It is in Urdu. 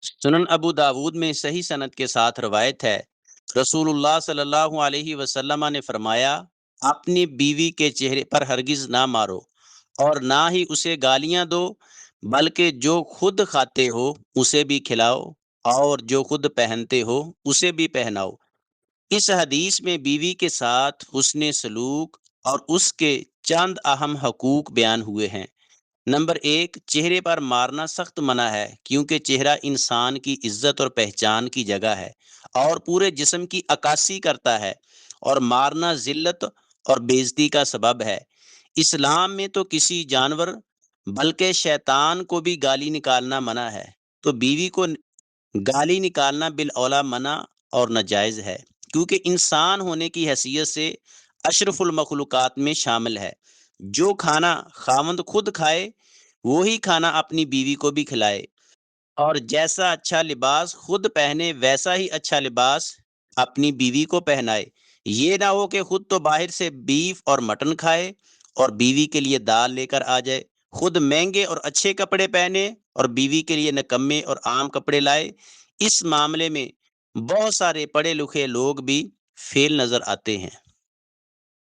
سنن ابو داود میں صحیح سند کے ساتھ روایت ہے، رسول اللہ صلی اللہ علیہ وسلم نے فرمایا، اپنی بیوی کے چہرے پر ہرگز نہ مارو اور نہ ہی اسے گالیاں دو، بلکہ جو خود کھاتے ہو اسے بھی کھلاؤ اور جو خود پہنتے ہو اسے بھی پہناؤ۔ اس حدیث میں بیوی کے ساتھ حسن سلوک اور اس کے چند اہم حقوق بیان ہوئے ہیں۔ نمبر 1، چہرے پر مارنا سخت منع ہے، کیونکہ چہرہ انسان کی عزت اور پہچان کی جگہ ہے اور پورے جسم کی عکاسی کرتا ہے، اور مارنا ذلت اور بے عزتی کا سبب ہے۔ اسلام میں تو کسی جانور بلکہ شیطان کو بھی گالی نکالنا منع ہے، تو بیوی کو گالی نکالنا بالاولیٰ منع اور ناجائز ہے، کیونکہ انسان ہونے کی حیثیت سے اشرف المخلوقات میں شامل ہے۔ جو کھانا خاوند خود کھائے وہی کھانا اپنی بیوی کو بھی کھلائے، اور جیسا اچھا لباس خود پہنے ویسا ہی اچھا لباس اپنی بیوی کو پہنائے۔ یہ نہ ہو کہ خود تو باہر سے بیف اور مٹن کھائے اور بیوی کے لیے دال لے کر آ جائے، خود مہنگے اور اچھے کپڑے پہنے اور بیوی کے لیے نکمے اور عام کپڑے لائے۔ اس معاملے میں بہت سارے پڑھے لکھے لوگ بھی فیل نظر آتے ہیں۔